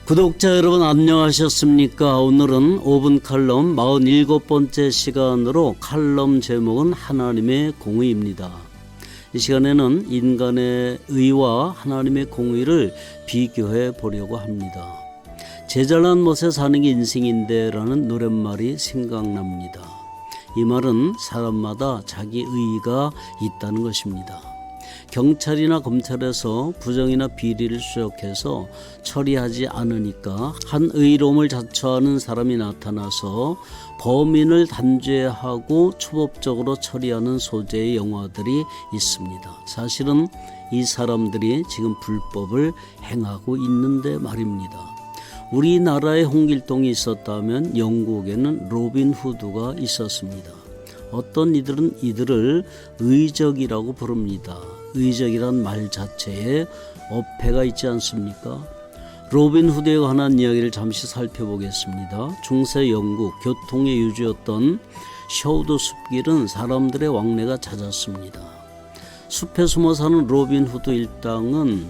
구독자 여러분 안녕하셨습니까? 오늘은 5분 칼럼 47번째 시간으로 칼럼 제목은 하나님의 공의입니다. 이 시간에는 인간의 의와 하나님의 공의를 비교해 보려고 합니다. 제잘난 못에 사는 게 인생인데 라는 노랫말이 생각납니다. 이 말은 사람마다 자기 의의가 있다는 것입니다. 경찰이나 검찰에서 부정이나 비리를 수색해서 처리하지 않으니까 한 의로움을 자처하는 사람이 나타나서 범인을 단죄하고 초법적으로 처리하는 소재의 영화들이 있습니다. 사실은 이 사람들이 지금 불법을 행하고 있는데 말입니다. 우리나라에 홍길동이 있었다면 영국에는 로빈 후드가 있었습니다. 어떤 이들은 이들을 의적이라고 부릅니다. 의적이란 말 자체에 어폐가 있지 않습니까? 로빈 후드에 관한 이야기를 잠시 살펴보겠습니다. 중세 영국 교통의 유주였던 셔우드 숲길은 사람들의 왕래가 잦았습니다. 숲에 숨어 사는 로빈 후드 일당은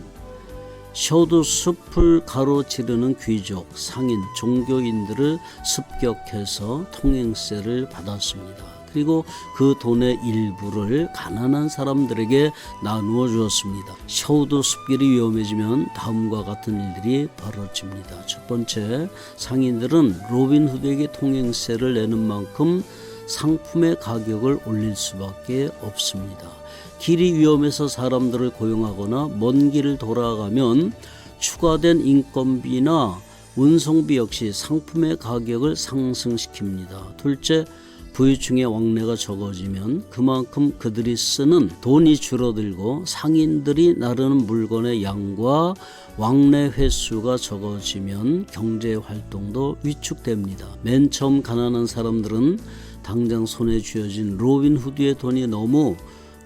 셔우드 숲을 가로지르는 귀족, 상인, 종교인들을 습격해서 통행세를 받았습니다. 그리고 그 돈의 일부를 가난한 사람들에게 나누어 주었습니다. 셔우드 숲길이 위험해지면 다음과 같은 일들이 벌어집니다. 첫 번째, 상인들은 로빈 후드에게 통행세를 내는 만큼 상품의 가격을 올릴 수밖에 없습니다. 길이 위험해서 사람들을 고용하거나 먼 길을 돌아가면 추가된 인건비나 운송비 역시 상품의 가격을 상승시킵니다. 둘째, 부유층의 왕래가 적어지면 그만큼 그들이 쓰는 돈이 줄어들고 상인들이 나르는 물건의 양과 왕래 횟수가 적어지면 경제활동도 위축됩니다. 맨 처음 가난한 사람들은 당장 손에 쥐어진 로빈 후드의 돈이 너무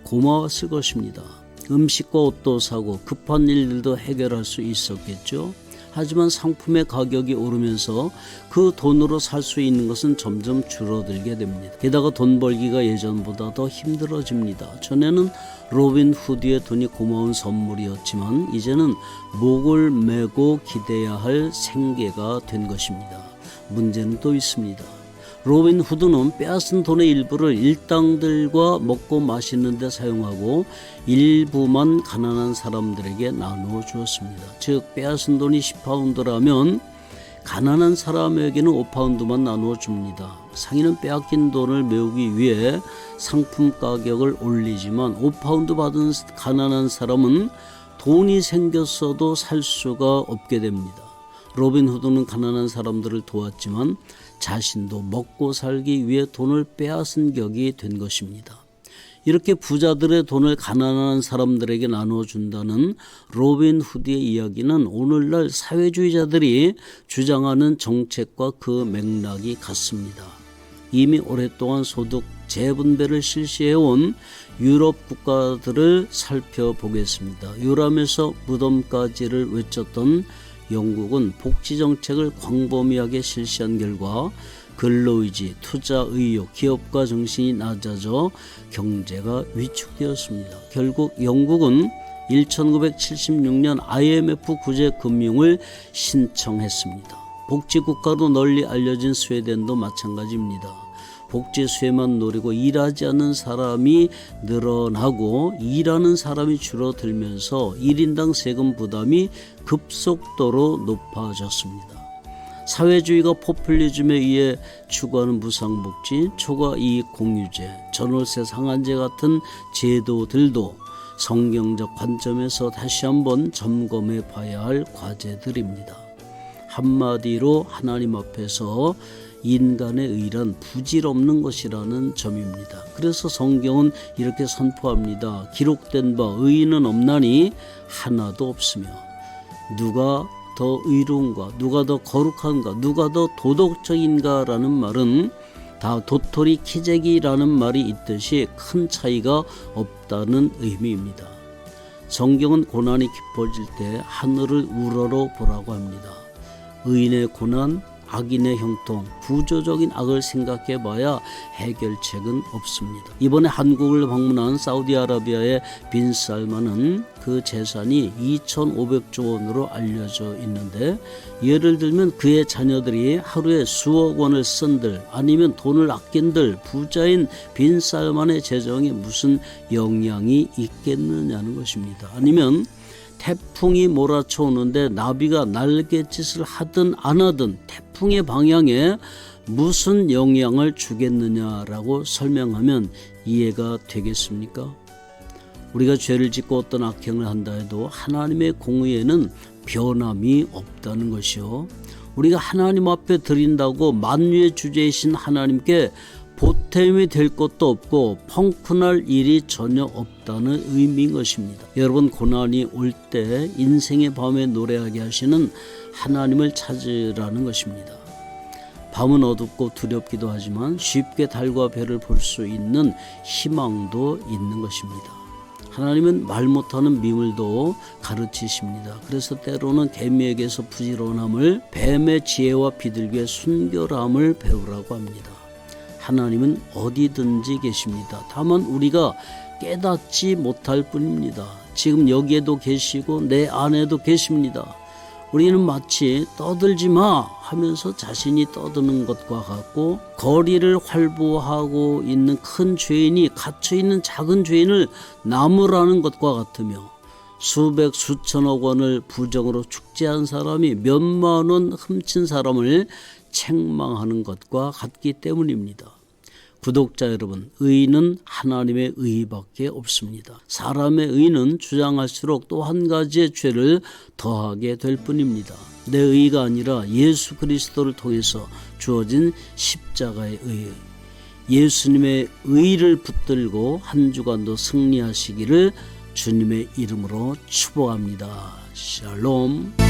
고마웠을 것입니다. 음식과 옷도 사고 급한 일들도 해결할 수 있었겠죠. 하지만 상품의 가격이 오르면서 그 돈으로 살 수 있는 것은 점점 줄어들게 됩니다. 게다가 돈 벌기가 예전보다 더 힘들어집니다. 전에는 로빈 후드의 돈이 고마운 선물이었지만 이제는 목을 메고 기대야 할 생계가 된 것입니다. 문제는 또 있습니다. 로빈 후드는 빼앗은 돈의 일부를 일당들과 먹고 마시는 데 사용하고 일부만 가난한 사람들에게 나누어 주었습니다. 즉 빼앗은 돈이 10파운드라면 가난한 사람에게는 5파운드만 나누어 줍니다. 상인은 빼앗긴 돈을 메우기 위해 상품 가격을 올리지만 5파운드 받은 가난한 사람은 돈이 생겼어도 살 수가 없게 됩니다. 로빈 후드는 가난한 사람들을 도왔지만 자신도 먹고 살기 위해 돈을 빼앗은 격이 된 것입니다. 이렇게 부자들의 돈을 가난한 사람들에게 나누어 준다는 로빈 후드의 이야기는 오늘날 사회주의자들이 주장하는 정책과 그 맥락이 같습니다. 이미 오랫동안 소득 재분배를 실시해온 유럽 국가들을 살펴보겠습니다. 유람에서 무덤까지를 외쳤던 영국은 복지정책을 광범위하게 실시한 결과 근로의지, 투자 의욕, 기업가 정신이 낮아져 경제가 위축되었습니다. 결국 영국은 1976년 IMF 구제 금융을 신청했습니다. 복지국가로 널리 알려진 스웨덴도 마찬가지입니다. 복지 수혜만 노리고 일하지 않는 사람이 늘어나고 일하는 사람이 줄어들면서 1인당 세금 부담이 급속도로 높아졌습니다. 사회주의가 포퓰리즘에 의해 추구하는 무상복지, 초과이익 공유제, 전월세 상한제 같은 제도들도 성경적 관점에서 다시 한번 점검해 봐야 할 과제들입니다. 한마디로 하나님 앞에서 인간의 의란 부질없는 것이라는 점입니다. 그래서 성경은 이렇게 선포합니다. 기록된 바 의인은 없나니 하나도 없으며 누가 더 의로운가, 누가 더 거룩한가, 누가 더 도덕적인가 라는 말은 다 도토리 키재기라는 말이 있듯이 큰 차이가 없다는 의미입니다. 성경은 고난이 깊어질 때 하늘을 우러러 보라고 합니다. 의인의 고난 악인의 형통, 구조적인 악을 생각해봐야 해결책은 없습니다. 이번에 한국을 방문한 사우디아라비아의 빈 살만은 그 재산이 2,500조 원으로 알려져 있는데, 예를 들면 그의 자녀들이 하루에 수억 원을 쓴들 아니면 돈을 아낀들 부자인 빈 살만의 재정에 무슨 영향이 있겠느냐는 것입니다. 아니면 태풍이 몰아쳐 오는데 나비가 날갯짓을 하든 안 하든 태풍의 방향에 무슨 영향을 주겠느냐라고 설명하면 이해가 되겠습니까? 우리가 죄를 짓고 어떤 악행을 한다 해도 하나님의 공의에는 변함이 없다는 것이요, 우리가 하나님 앞에 드린다고 만유의 주제이신 하나님께 보탬이 될 것도 없고 펑크날 일이 전혀 없다는 의미인 것입니다. 여러분, 고난이 올 때 인생의 밤에 노래하게 하시는 하나님을 찾으라는 것입니다. 밤은 어둡고 두렵기도 하지만 쉽게 달과 별을 볼 수 있는 희망도 있는 것입니다. 하나님은 말 못하는 미물도 가르치십니다. 그래서 때로는 개미에게서 부지런함을, 뱀의 지혜와 비둘기의 순결함을 배우라고 합니다. 하나님은 어디든지 계십니다. 다만 우리가 깨닫지 못할 뿐입니다. 지금 여기에도 계시고 내 안에도 계십니다. 우리는 마치 떠들지 마 하면서 자신이 떠드는 것과 같고, 거리를 활보하고 있는 큰 죄인이 갇혀있는 작은 죄인을 나무라는 것과 같으며, 수백 수천억 원을 부정으로 축제한 사람이 몇만 원 훔친 사람을 책망하는 것과 같기 때문입니다. 구독자 여러분, 의는 하나님의 의밖에 없습니다. 사람의 의는 주장할수록 또 한 가지의 죄를 더하게 될 뿐입니다. 내 의가 아니라 예수 그리스도를 통해서 주어진 십자가의 의, 예수님의 의를 붙들고 한 주간도 승리하시기를 주님의 이름으로 축복합니다. 샬롬.